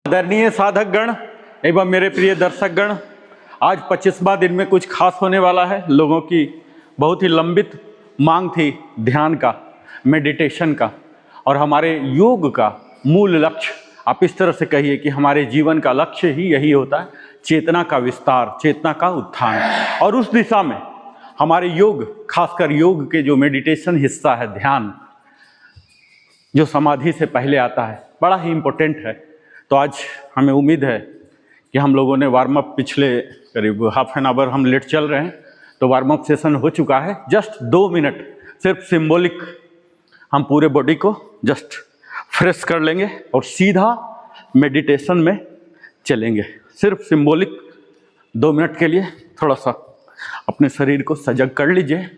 आदरणीय साधक गण एवं मेरे प्रिय दर्शक गण, आज 25वां दिन में कुछ खास होने वाला है। लोगों की बहुत ही लंबित मांग थी ध्यान का, मेडिटेशन का, और हमारे योग का मूल लक्ष्य, आप इस तरह से कहिए कि हमारे जीवन का लक्ष्य ही यही होता है, चेतना का विस्तार, चेतना का उत्थान। और उस दिशा में हमारे योग, खासकर योग के जो मेडिटेशन हिस्सा है, ध्यान, जो समाधि से पहले आता है, बड़ा ही इम्पोर्टेंट है। तो आज हमें उम्मीद है कि हम लोगों ने वार्म अप, पिछले करीब हाफ एन आवर हम लेट चल रहे हैं, तो वार्म अप सेशन हो चुका है। जस्ट 2 मिनट सिर्फ सिंबॉलिक हम पूरे बॉडी को जस्ट फ्रेश कर लेंगे और सीधा मेडिटेशन में चलेंगे। सिर्फ सिंबॉलिक 2 मिनट के लिए थोड़ा सा अपने शरीर को सजग कर लीजिए।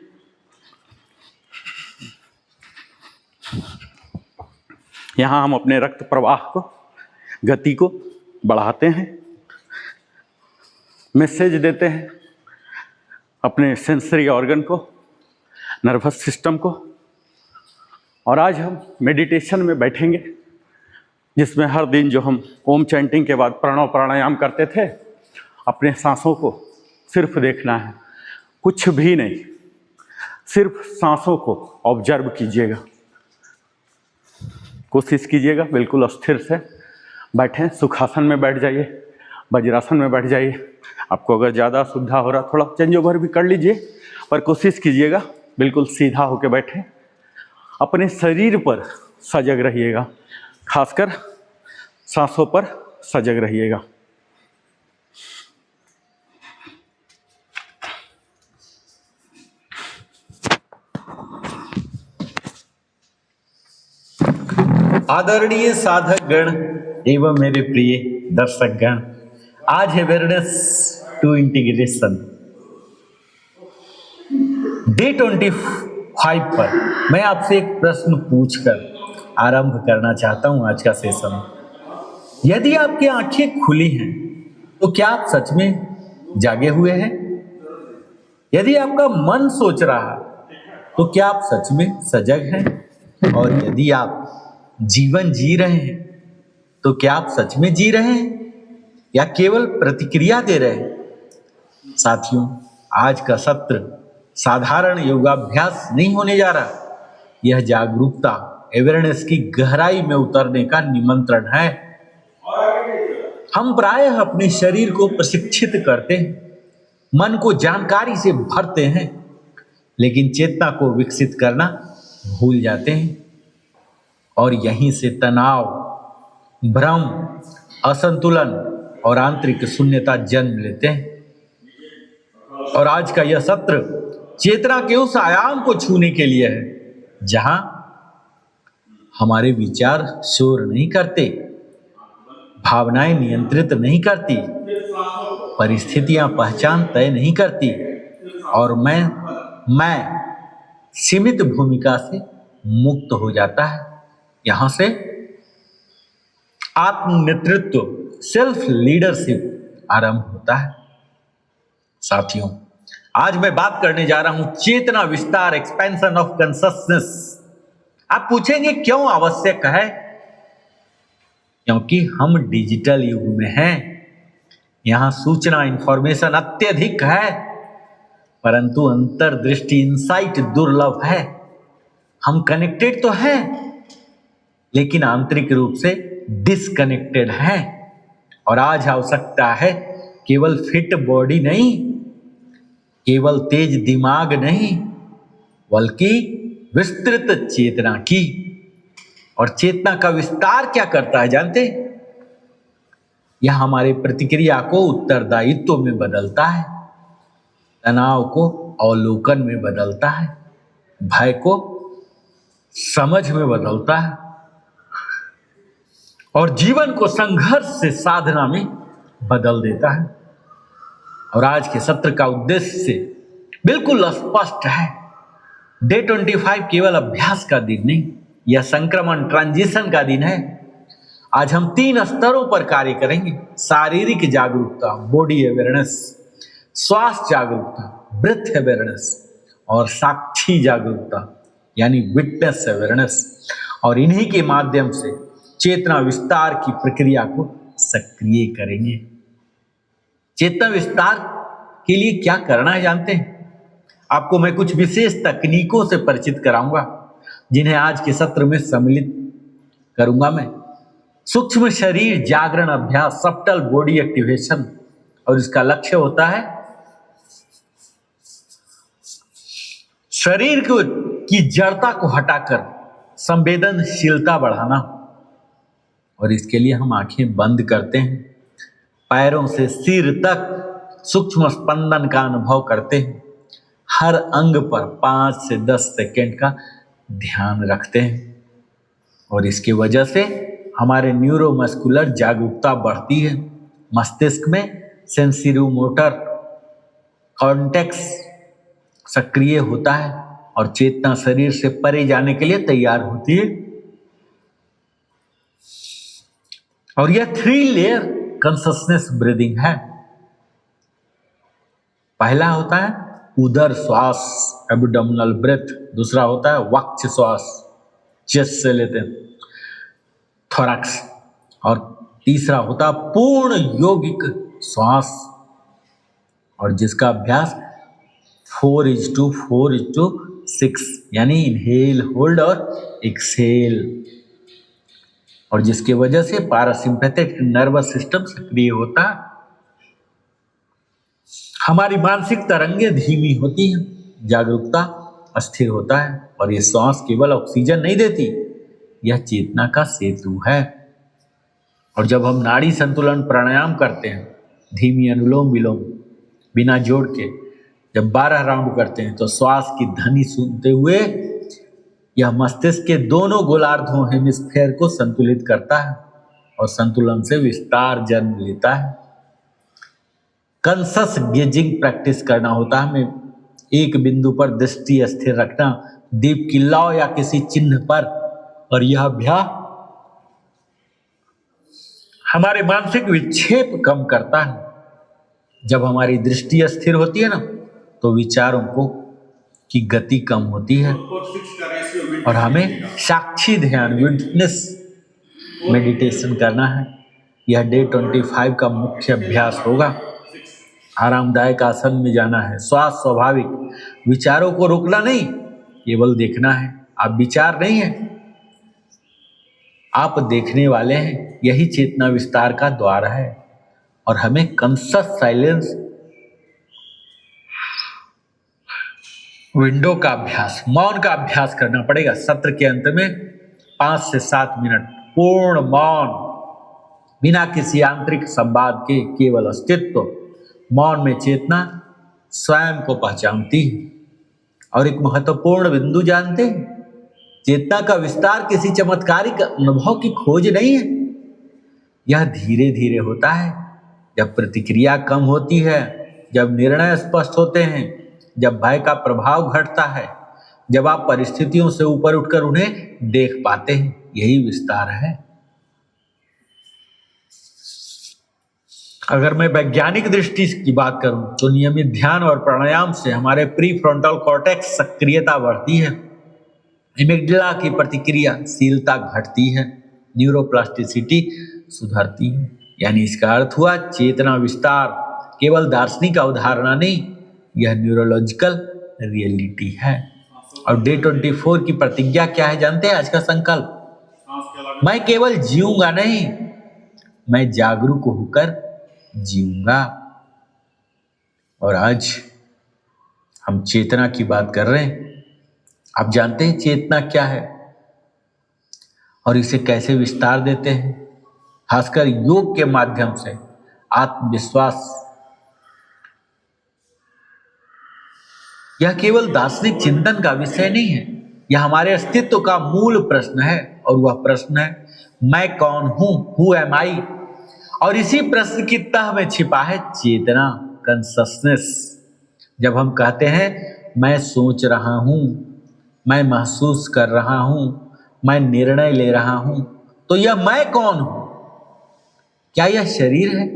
यहाँ हम अपने रक्त प्रवाह को, गति को बढ़ाते हैं, मैसेज देते हैं अपने सेंसरी ऑर्गन को, नर्वस सिस्टम को। और आज हम मेडिटेशन में बैठेंगे, जिसमें हर दिन जो हम ओम चैंटिंग के बाद प्रणव प्राणायाम करते थे, अपने सांसों को सिर्फ देखना है, कुछ भी नहीं, सिर्फ सांसों को ऑब्जर्व कीजिएगा। कोशिश कीजिएगा बिल्कुल स्थिर से बैठें। सुखासन में बैठ जाइए, वज्रासन में बैठ जाइए। आपको अगर ज़्यादा सुविधा हो रहा, थोड़ा चेंज ओवर भी कर लीजिए, पर कोशिश कीजिएगा बिल्कुल सीधा होकर बैठें। अपने शरीर पर सजग रहिएगा, खासकर सांसों पर सजग रहिएगा। आदरणीय साधक गण एवं मेरे प्रिय दर्शक गण, आज है अवेयरनेस टू इंटीग्रेशन डे 25 पर मैं आपसे एक प्रश्न पूछकर आरंभ करना चाहता हूं आज का सेशन। यदि आपकी आंखें खुली हैं तो क्या आप सच में जागे हुए हैं? यदि आपका मन सोच रहा है तो क्या आप सच में सजग हैं? और यदि आप जीवन जी रहे हैं तो क्या आप सच में जी रहे हैं या केवल प्रतिक्रिया दे रहे हैं? साथियों, आज का सत्र साधारण योगाभ्यास नहीं होने जा रहा। यह जागरूकता, अवेयरनेस की गहराई में उतरने का निमंत्रण है। हम प्रायः अपने शरीर को प्रशिक्षित करते हैं, मन को जानकारी से भरते हैं, लेकिन चेतना को विकसित करना भूल जाते हैं। और यहीं से तनाव, भ्रम, असंतुलन और आंतरिक शून्यता जन्म लेते हैं। और आज का यह सत्र चेतना के उस आयाम को छूने के लिए है जहां हमारे विचार शोर नहीं करते, भावनाएं नियंत्रित नहीं करती, परिस्थितियां पहचान तय नहीं करती, और मैं सीमित भूमिका से मुक्त हो जाता है। यहां से आत्म नेतृत्व, सेल्फ लीडरशिप आरंभ होता है। साथियों, आज मैं बात करने जा रहा हूं चेतना विस्तार, एक्सपेंशन ऑफ कॉन्शसनेस। आप पूछेंगे क्यों आवश्यक है? क्योंकि हम डिजिटल युग में हैं। यहां सूचना, इंफॉर्मेशन अत्यधिक है, परंतु अंतर्दृष्टि, इंसाइट दुर्लभ है। हम कनेक्टेड तो हैं, लेकिन आंतरिक रूप से डिसकनेक्टेड हैं। और आज आवश्यकता है केवल फिट बॉडी नहीं, केवल तेज दिमाग नहीं, बल्कि विस्तृत चेतना की। और चेतना का विस्तार क्या करता है जानते? यह हमारे प्रतिक्रिया को उत्तरदायित्व में बदलता है, तनाव को अवलोकन में बदलता है, भय को समझ में बदलता है, और जीवन को संघर्ष से साधना में बदल देता है। और आज के सत्र का उद्देश्य बिल्कुल स्पष्ट है। डे 25 केवल अभ्यास का दिन नहीं, यह संक्रमण, ट्रांजिशन का दिन है। आज हम 3 स्तरों पर कार्य करेंगे: शारीरिक जागरूकता, बॉडी अवेयरनेस, श्वास जागरूकता, ब्रेथ अवेयरनेस, और साक्षी जागरूकता यानी विटनेस अवेयरनेस। और इन्हीं के माध्यम से चेतना विस्तार की प्रक्रिया को सक्रिय करेंगे। चेतना विस्तार के लिए क्या करना है जानते हैं? आपको मैं कुछ विशेष तकनीकों से परिचित कराऊंगा जिन्हें आज के सत्र में सम्मिलित करूंगा मैं। सूक्ष्म शरीर जागरण अभ्यास, सब्टल बॉडी एक्टिवेशन, और इसका लक्ष्य होता है शरीर की जड़ता को हटाकर संवेदनशीलता बढ़ाना। और इसके लिए हम आंखें बंद करते हैं, पैरों से सिर तक सूक्ष्म स्पंदन का अनुभव करते हैं, हर अंग पर 5 से 10 सेकंड का ध्यान रखते हैं। और इसकी वजह से हमारे न्यूरोमस्कुलर जागरूकता बढ़ती है, मस्तिष्क में सेंसरी-मोटर कॉर्टेक्स सक्रिय होता है और चेतना शरीर से परे जाने के लिए तैयार होती है। और यह 3 लेयर कॉन्शसनेस ब्रीदिंग है। पहला होता है उदर श्वास, एब्डोमिनल ब्रेथ। दूसरा होता है वक्ष श्वास, चेस्ट से लेते हैं, थोरैक्स। और तीसरा होता है पूर्ण यौगिक श्वास, और जिसका अभ्यास 4:4:6 यानी इनहेल, होल्ड और एक्सहेल, और जिसकी वजह से पैरासिम्पैथिक नर्वस सिस्टम सक्रिय होता है। हमारी मानसिक तरंगें धीमी होती हैं, जागरूकता अस्थिर होता है, और ये श्वास केवल ऑक्सीजन नहीं देती, यह चेतना का सेतु है। और जब हम नाड़ी संतुलन प्राणायाम करते हैं, धीमी अनुलोम विलोम बिना जोड़ के जब 12 राउंड करते हैं, तो श्वास की ध्वनि सुनते हुए यह मस्तिष्क के दोनों गोलार्धों हेमिस्फेयर को संतुलित करता है और संतुलन से विस्तार जन्म लेता है। कॉन्शस गेजिंग प्रैक्टिस करना होता है, हमें एक बिंदु पर दृष्टि स्थिर रखना, दीप की लौ या किसी चिन्ह पर। और यह अभ्यास हमारे मानसिक विक्षेप कम करता है। जब हमारी दृष्टि स्थिर होती है ना, तो विचारों की गति कम होती है और हमें साक्षी ध्यान, विटनेस मेडिटेशन करना है। यह डे 25 का मुख्य अभ्यास होगा। आरामदायक आसन में जाना है, श्वास स्वाभाविक, विचारों को रोकना नहीं, केवल देखना है। आप विचार नहीं है, आप देखने वाले हैं। यही चेतना विस्तार का द्वार है। और हमें कॉन्शस साइलेंस विंडो का अभ्यास, मौन का अभ्यास करना पड़ेगा। सत्र के अंत में 5 से 7 मिनट पूर्ण मौन, बिना किसी आंतरिक संवाद के, केवल अस्तित्व। मौन में चेतना स्वयं को पहचानती है। और एक महत्वपूर्ण बिंदु जानते हैं, चेतना का विस्तार किसी चमत्कारिक अनुभव की खोज नहीं है। यह धीरे धीरे होता है, जब प्रतिक्रिया कम होती है, जब निर्णय स्पष्ट होते हैं, जब भय का प्रभाव घटता है, जब आप परिस्थितियों से ऊपर उठकर उन्हें देख पाते हैं। यही विस्तार है। अगर मैं वैज्ञानिक दृष्टि की बात करूं, तो नियमित ध्यान और प्राणायाम से हमारे प्रीफ्रंटल कॉर्टेक्स सक्रियता बढ़ती है, एमिग्डाला की प्रतिक्रियाशीलता घटती है, न्यूरोप्लास्टिसिटी सुधरती है। यानी इसका अर्थ हुआ चेतना विस्तार केवल दार्शनिक अवधारणा नहीं, यह न्यूरोलॉजिकल रियलिटी है। और डे 24 की प्रतिज्ञा क्या है जानते हैं? आज का संकल्प, मैं केवल जीऊंगा नहीं, मैं जागरूक होकर जीऊंगा। और आज हम चेतना की बात कर रहे हैं। आप जानते हैं चेतना क्या है और इसे कैसे विस्तार देते हैं? खासकर योग के माध्यम से आत्मविश्वास। यह केवल दार्शनिक चिंतन का विषय नहीं है, यह हमारे अस्तित्व का मूल प्रश्न है। और वह प्रश्न है, मैं कौन हूं? हु एम आई? और इसी प्रश्न की तह में छिपा है चेतना, कॉन्शसनेस। जब हम कहते हैं मैं सोच रहा हूं, मैं महसूस कर रहा हूं, मैं निर्णय ले रहा हूं, तो यह मैं कौन हूं? क्या यह शरीर है?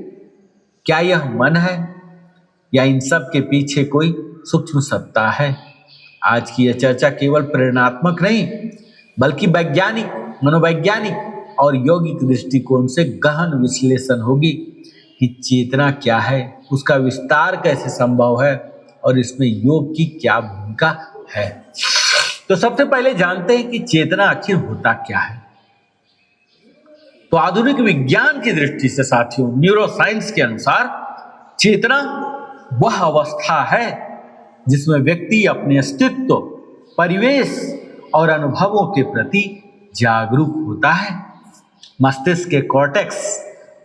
क्या यह मन है? या इन सब के पीछे कोई सूक्ष्म सत्ता है? आज की यह चर्चा केवल प्रेरणात्मक नहीं, बल्कि वैज्ञानिक, मनोवैज्ञानिक और यौगिक दृष्टिकोण से गहन विश्लेषण होगी कि चेतना क्या है, उसका विस्तार कैसे संभव है और इसमें योग की क्या भूमिका है। तो सबसे पहले जानते हैं कि चेतना आखिर होता क्या है। तो आधुनिक विज्ञान की दृष्टि से साथियों, न्यूरोसाइंस के अनुसार चेतना वह अवस्था है जिसमें व्यक्ति अपने अस्तित्व, परिवेश और अनुभवों के प्रति जागरूक होता है। मस्तिष्क के कॉर्टेक्स,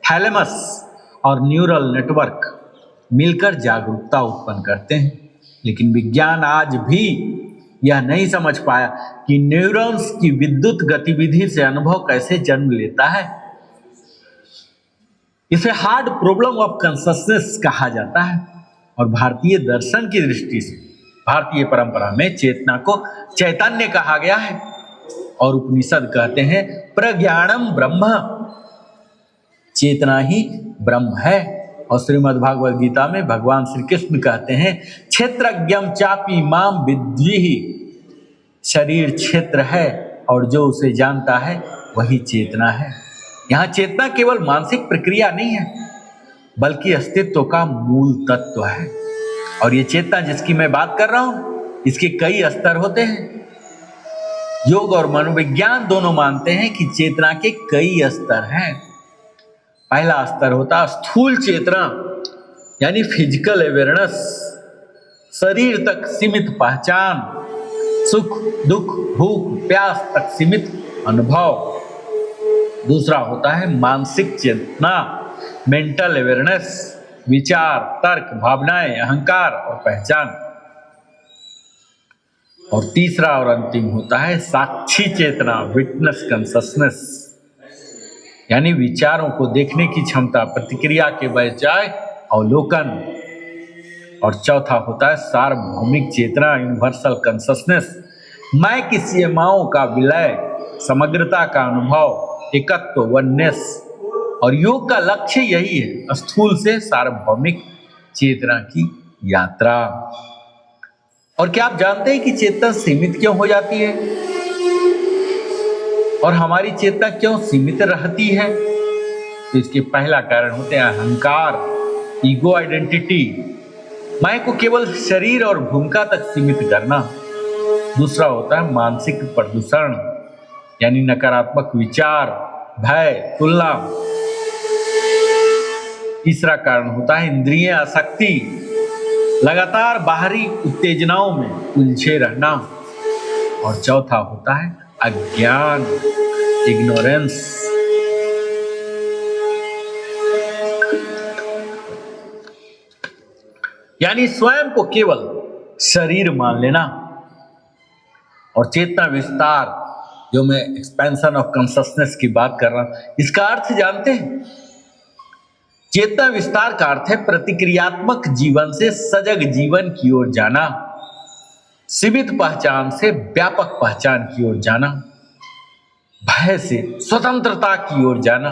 थैलेमस और न्यूरल नेटवर्क मिलकर जागरूकता उत्पन्न करते हैं। लेकिन विज्ञान आज भी यह नहीं समझ पाया कि न्यूरॉन्स की विद्युत गतिविधि से अनुभव कैसे जन्म लेता है। इसे हार्ड प्रॉब्लम ऑफ कॉन्शसनेस कहा जाता है। और भारतीय दर्शन की दृष्टि से भारतीय परंपरा में चेतना को चैतन्य कहा गया है और उपनिषद कहते हैं प्रज्ञानम ब्रह्म, चेतना ही ब्रह्म है। और श्रीमद् भागवत गीता में भगवान श्री कृष्ण कहते हैं क्षेत्रज्ञम चापि माम विद्विहि, शरीर क्षेत्र है और जो उसे जानता है वही चेतना है। यहाँ चेतना केवल मानसिक प्रक्रिया नहीं है बल्कि अस्तित्व का मूल तत्व है। और ये चेतना जिसकी मैं बात कर रहा हूँ, इसके कई स्तर होते हैं। योग और मनोविज्ञान दोनों मानते हैं कि चेतना के कई स्तर हैं। पहला स्तर होता है स्थूल चेतना, यानी फिजिकल अवेयरनेस, शरीर तक सीमित पहचान, सुख दुख भूख प्यास तक सीमित अनुभव। दूसरा होता है मानसिक चेतना, मेंटल अवेयरनेस, विचार, तर्क, भावनाएं, अहंकार और पहचान। और तीसरा और अंतिम होता है साक्षी चेतना, विटनेस कॉन्शसनेस, यानी विचारों को देखने की क्षमता, प्रतिक्रिया के बजाय अवलोकन। और चौथा होता है सार्वभौमिक चेतना, यूनिवर्सल कॉन्शसनेस, मैं की सीमाओं का विलय, समग्रता का अनुभव, एकत्व, वननेस। और योग का लक्ष्य यही है, स्थूल से सार्वभौमिक चेतना की यात्रा। और क्या आप जानते हैं कि चेतना सीमित क्यों हो जाती है और हमारी चेतना क्यों सीमित रहती है? तो इसके पहला कारण होते हैं अहंकार, ईगो आइडेंटिटी, मैं को केवल शरीर और भूमिका तक सीमित करना। दूसरा होता है मानसिक प्रदूषण, यानी नकारात्मक विचार, भय, तुलना। तीसरा कारण होता है इंद्रिय आसक्ति, लगातार बाहरी उत्तेजनाओं में उलझे रहना। और चौथा होता है अज्ञान, इग्नोरेंस। यानी स्वयं को केवल शरीर मान लेना। और चेतना विस्तार, जो मैं एक्सपेंशन ऑफ कॉन्शसनेस की बात कर रहा हूं, इसका अर्थ जानते हैं? चेतना विस्तार का अर्थ है प्रतिक्रियात्मक जीवन से सजग जीवन की ओर जाना, सीमित पहचान से व्यापक पहचान की ओर जाना, भय से स्वतंत्रता की ओर जाना,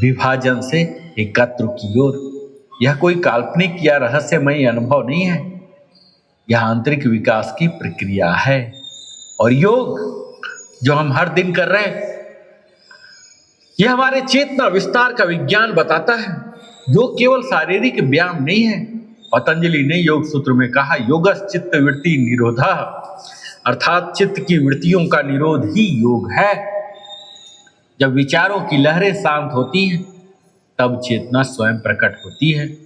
विभाजन से एकत्र की ओर। यह कोई काल्पनिक या रहस्यमयी अनुभव नहीं है, यह आंतरिक विकास की प्रक्रिया है। और योग जो हम हर दिन कर रहे हैं, यह हमारे चेतना विस्तार का विज्ञान बताता है। योग केवल शारीरिक व्यायाम नहीं है। पतंजलि ने योग सूत्र में कहा, योगस् चित्त वृत्ति निरोधः, अर्थात चित्त की वृत्तियों का निरोध ही योग है। जब विचारों की लहरें शांत होती हैं तब चेतना स्वयं प्रकट होती है।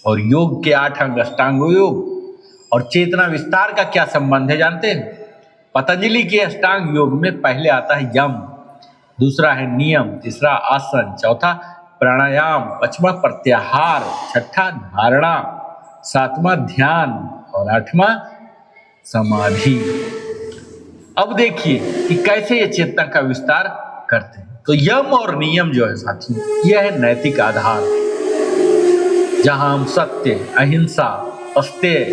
और योग के 8 अंग, अष्टांग योग और चेतना विस्तार का क्या संबंध है जानते हैं? पतंजलि के अष्टांग योग में पहले आता है यम, दूसरा है नियम, तीसरा आसन, चौथा प्राणायाम, पांचवा प्रत्याहार, छठा धारणा, सातवां ध्यान और आठवां समाधि। अब देखिए कि कैसे ये चेतना का विस्तार करते हैं। तो यम और नियम जो है साथियों, यह है नैतिक आधार, जहां हम सत्य, अहिंसा, अस्तेय,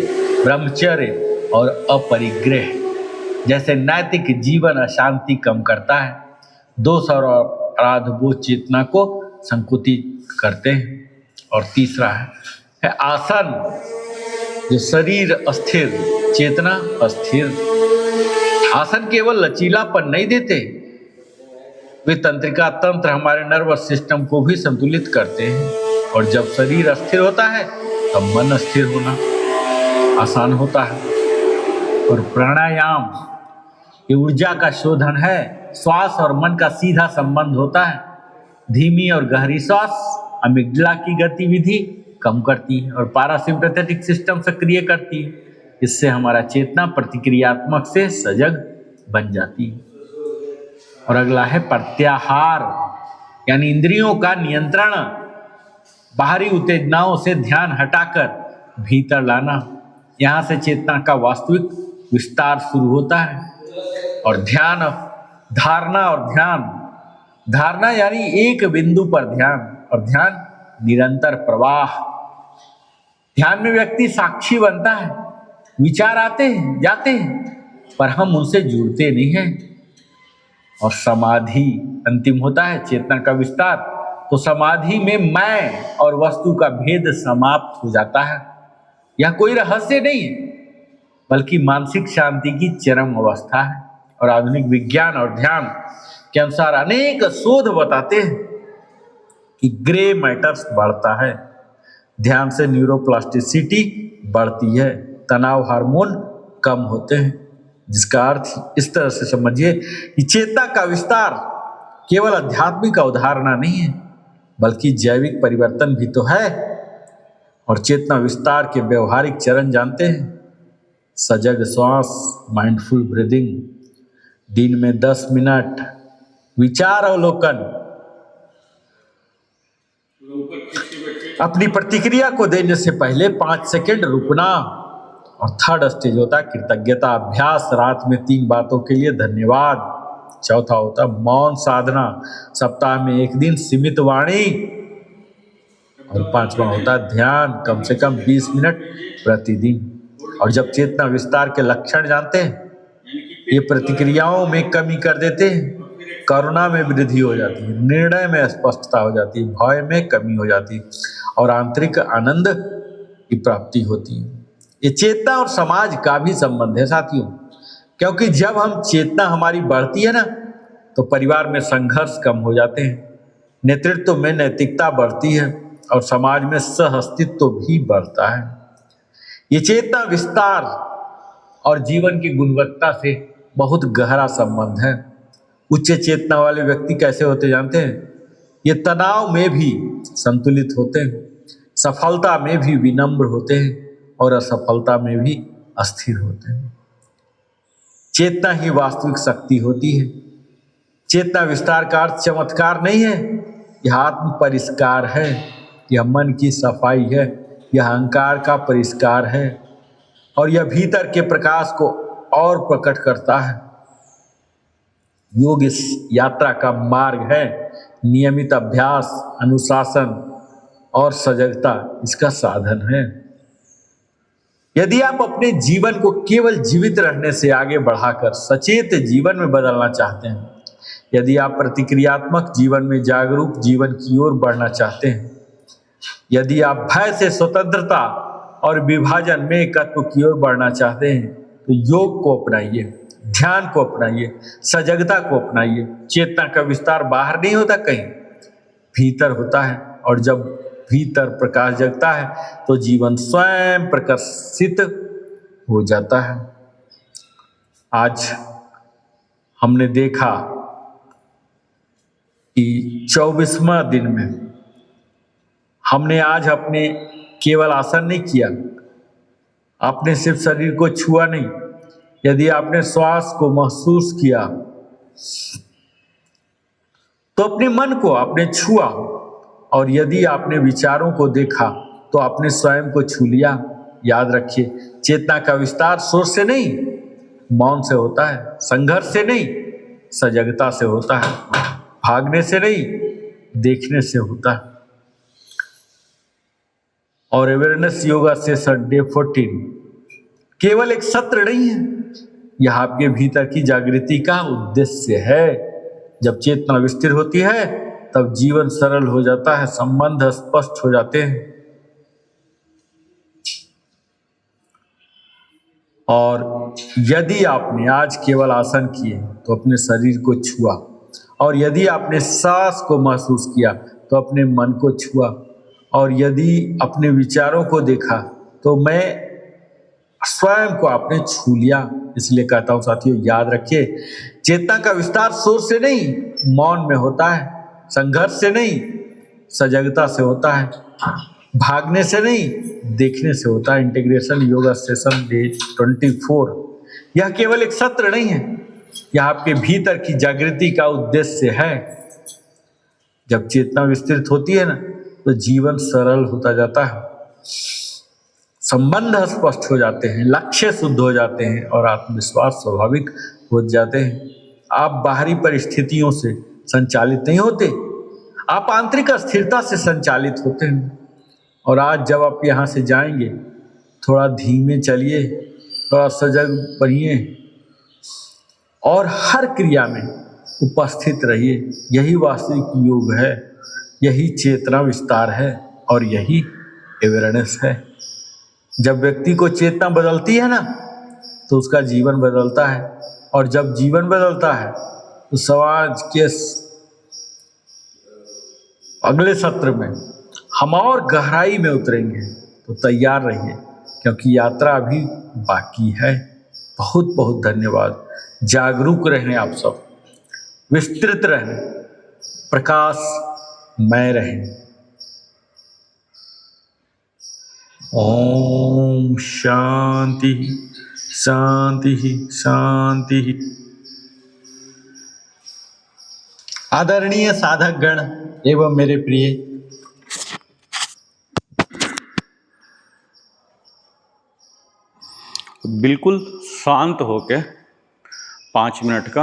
ब्रह्मचर्य और अपरिग्रह जैसे नैतिक जीवन अशांति कम करता है। दोष और अपराध बोध चेतना को संकुचित करते हैं। और तीसरा है आसन, जो शरीर अस्थिर, चेतना अस्थिर। आसन केवल लचीलापन नहीं देते वे तंत्रिका तंत्र हमारे नर्वस सिस्टम को भी संतुलित करते हैं। और जब शरीर अस्थिर होता है तब मन स्थिर होना आसान होता है। और प्राणायाम ये ऊर्जा का शोधन है। श्वास और मन का सीधा संबंध होता है। धीमी और गहरी श्वास अमिग्डला की गतिविधि कम करती है और पारासिम्पैथेटिक सिस्टम सक्रिय करती है। इससे हमारा चेतना प्रतिक्रियात्मक से सजग बन जाती है। और अगला है प्रत्याहार, यानी इंद्रियों का नियंत्रण, बाहरी उत्तेजनाओं से ध्यान हटाकर भीतर लाना। यहाँ से चेतना का वास्तविक विस्तार शुरू होता है। और ध्यान, धारणा और ध्यान, धारणा यानी एक बिंदु पर ध्यान, और ध्यान निरंतर प्रवाह। ध्यान में व्यक्ति साक्षी बनता है, विचार आते हैं जाते हैं पर हम उनसे जुड़ते नहीं हैं। और समाधि अंतिम होता है चेतना का विस्तार। तो समाधि में मैं और वस्तु का भेद समाप्त हो जाता है। यह कोई रहस्य नहीं है बल्कि मानसिक शांति की चरम अवस्था है। और आधुनिक विज्ञान और ध्यान के अनुसार अनेक शोध बताते हैं कि ग्रे मैटर्स बढ़ता है, ध्यान से न्यूरोप्लास्टिसिटी बढ़ती है, तनाव हार्मोन कम होते हैं। जिसका अर्थ इस तरह से समझिए कि चेतना का विस्तार केवल आध्यात्मिक अवधारणा नहीं है बल्कि जैविक परिवर्तन भी तो है। और चेतना विस्तार के व्यवहारिक चरण जानते हैं? सजग श्वास, माइंडफुल ब्रीदिंग, दिन में 10 मिनट विचार अवलोकन, अपनी प्रतिक्रिया को देने से पहले 5 सेकंड रुकना। और थर्ड स्टेज होता है कृतज्ञता अभ्यास, रात में 3 बातों के लिए धन्यवाद। चौथा होता है मौन साधना, सप्ताह में 1 दिन सीमित वाणी। और 5वां होता है ध्यान, कम से कम 20 मिनट प्रतिदिन। और जब चेतना विस्तार के लक्षण जानते हैं, ये प्रतिक्रियाओं में कमी कर देते हैं, करुणा में वृद्धि हो जाती है, निर्णय में स्पष्टता हो जाती है, भय में कमी हो जाती है और आंतरिक आनंद की प्राप्ति होती है। ये चेतना और समाज का भी संबंध है साथियों, क्योंकि जब हम चेतना हमारी बढ़ती है ना तो परिवार में संघर्ष कम हो जाते हैं, नेतृत्व में नैतिकता बढ़ती है और समाज में सह अस्तित्व भी बढ़ता है। ये चेतना विस्तार और जीवन की गुणवत्ता से बहुत गहरा संबंध है। उच्च चेतना वाले व्यक्ति कैसे होते जानते हैं? ये तनाव में भी संतुलित होते हैं, सफलता में भी विनम्र होते हैं और असफलता में भी अस्थिर होते हैं। चेतना ही वास्तविक शक्ति होती है। चेतना विस्तार का अर्थ चमत्कार नहीं है, यह आत्म परिष्कार है, यह मन की सफाई है, यह अहंकार का परिष्कार है और यह भीतर के प्रकाश को और प्रकट करता है। योग इस यात्रा का मार्ग है। नियमित अभ्यास, अनुशासन और सजगता इसका साधन है। यदि आप अपने जीवन को केवल जीवित रहने से आगे बढ़ाकर सचेत जीवन में बदलना चाहते हैं, यदि आप प्रतिक्रियात्मक जीवन में जागरूक जीवन की ओर बढ़ना चाहते हैं, यदि आप भय से स्वतंत्रता और विभाजन में एकत्व की ओर बढ़ना चाहते हैं, तो योग को अपनाइए, ध्यान को अपनाइए, सजगता को अपनाइए। चेतना का विस्तार बाहर नहीं होता, कहीं भीतर होता है और जब भीतर प्रकाश जगता है तो जीवन स्वयं प्रकाशित हो जाता है। आज हमने देखा कि 24वां दिन में हमने आज अपने केवल आसन नहीं किया, आपने सिर्फ शरीर को छुआ नहीं, यदि आपने श्वास को महसूस किया तो अपने मन को आपने छुआ, और यदि आपने विचारों को देखा तो आपने स्वयं को छू लिया। याद रखिए, चेतना का विस्तार शोर से नहीं, मौन से होता है, संघर्ष से नहीं, सजगता से होता है, भागने से नहीं, देखने से होता है। और अवेयरनेस योगा सेशन डे 14 केवल एक सत्र नहीं है, यह आपके भीतर की जागृति का उद्देश्य है। जब चेतना विस्तार होती है तब जीवन सरल हो जाता है, संबंध स्पष्ट हो जाते हैं और यदि आपने आज केवल आसन किए तो अपने शरीर को छुआ और यदि आपने सांस को महसूस किया तो अपने मन को छुआ, और यदि अपने विचारों को देखा तो मैं स्वयं को आपने छू लिया। इसलिए कहता हूं साथियों, याद रखिए, चेतना का विस्तार शोर से नहीं मौन में होता है, संघर्ष से नहीं सजगता से होता है, भागने से नहीं देखने से होता है। इंटीग्रेशन योगा सेशन डे 24 यह केवल एक सत्र नहीं है, यह आपके भीतर की जागृति का उद्देश्य है। जब चेतना विस्तृत होती है ना, तो जीवन सरल होता जाता है, संबंध स्पष्ट हो जाते हैं, लक्ष्य शुद्ध हो जाते हैं और आत्मविश्वास स्वाभाविक हो जाते हैं। आप बाहरी परिस्थितियों से संचालित नहीं होते, आप आंतरिक स्थिरता से संचालित होते हैं। और आज जब आप यहाँ से जाएंगे, थोड़ा धीमे चलिए, थोड़ा सजग बनिए और हर क्रिया में उपस्थित रहिए। यही वास्तविक योग है, यही चेतना विस्तार है और यही अवेयरनेस है। जब व्यक्ति को चेतना बदलती है ना, तो उसका जीवन बदलता है, और जब जीवन बदलता है तो समाज के अगले सत्र में हम और गहराई में उतरेंगे। तो तैयार रहिए, क्योंकि यात्रा अभी बाकी है। बहुत बहुत धन्यवाद। जागरूक रहें, आप सब विस्तृत रहें, प्रकाशमय रहें। ओम शांति शांति शांति। आदरणीय साधक गण एवं मेरे प्रिय, बिल्कुल शांत होके 5 मिनट का,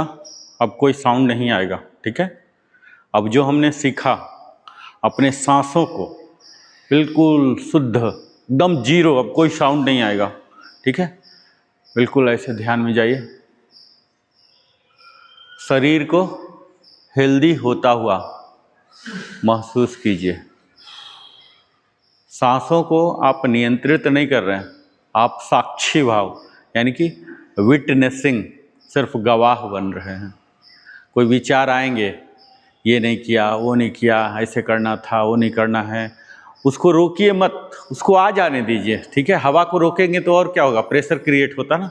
अब कोई साउंड नहीं आएगा, ठीक है। अब जो हमने सीखा, अपने सांसों को बिल्कुल शुद्ध, एकदम जीरो, अब कोई साउंड नहीं आएगा, ठीक है। बिल्कुल ऐसे ध्यान में जाइए, शरीर को हेल्दी होता हुआ महसूस कीजिए। सांसों को आप नियंत्रित नहीं कर रहे हैं, आप साक्षी भाव यानी कि विटनेसिंग, सिर्फ गवाह बन रहे हैं। कोई विचार आएंगे, ये नहीं किया, वो नहीं किया, ऐसे करना था, वो नहीं करना है, उसको रोकिए मत, उसको आ जाने दीजिए, ठीक है। हवा को रोकेंगे तो और क्या होगा, प्रेशर क्रिएट होता ना।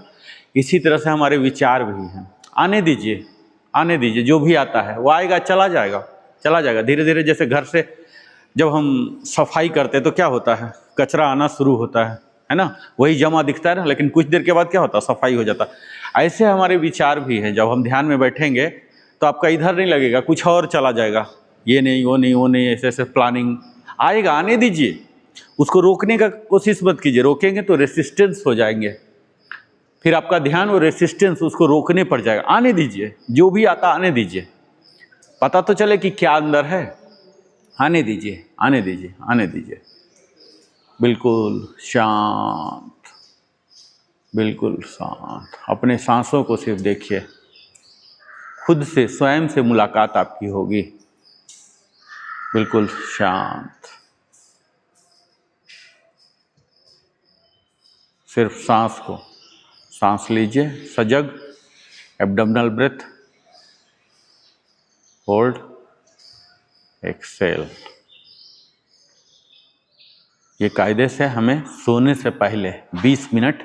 इसी तरह से हमारे विचार भी हैं, आने दीजिए, आने दीजिए। जो भी आता है वो आएगा, चला जाएगा, चला जाएगा धीरे धीरे। जैसे घर से जब हम सफाई करते हैं तो क्या होता है, कचरा आना शुरू होता है ना, वही जमा दिखता है ना, लेकिन कुछ देर के बाद क्या होता है, सफाई हो जाता है। ऐसे हमारे विचार भी हैं। जब हम ध्यान में बैठेंगे तो आपका इधर नहीं लगेगा, कुछ और चला जाएगा, ये नहीं, वो नहीं, वो नहीं, ऐसे ऐसे प्लानिंग आएगा, आने दीजिए। उसको रोकने का कोशिश मत कीजिए, रोकेंगे तो रेसिस्टेंस हो जाएंगे, फिर आपका ध्यान और रेसिस्टेंस उसको रोकने पड़ जाएगा। आने दीजिए, जो भी आता आने दीजिए, पता तो चले कि क्या अंदर है। आने दीजिए, आने दीजिए, आने दीजिए। बिल्कुल शांत, बिल्कुल शांत। अपने सांसों को सिर्फ देखिए, खुद से, स्वयं से मुलाकात आपकी होगी। बिल्कुल शांत, सिर्फ सांस को, सांस लीजिए सजग, एब्डोमिनल ब्रेथ, होल्ड, एक्सेल। ये कायदे से हमें सोने से पहले 20 मिनट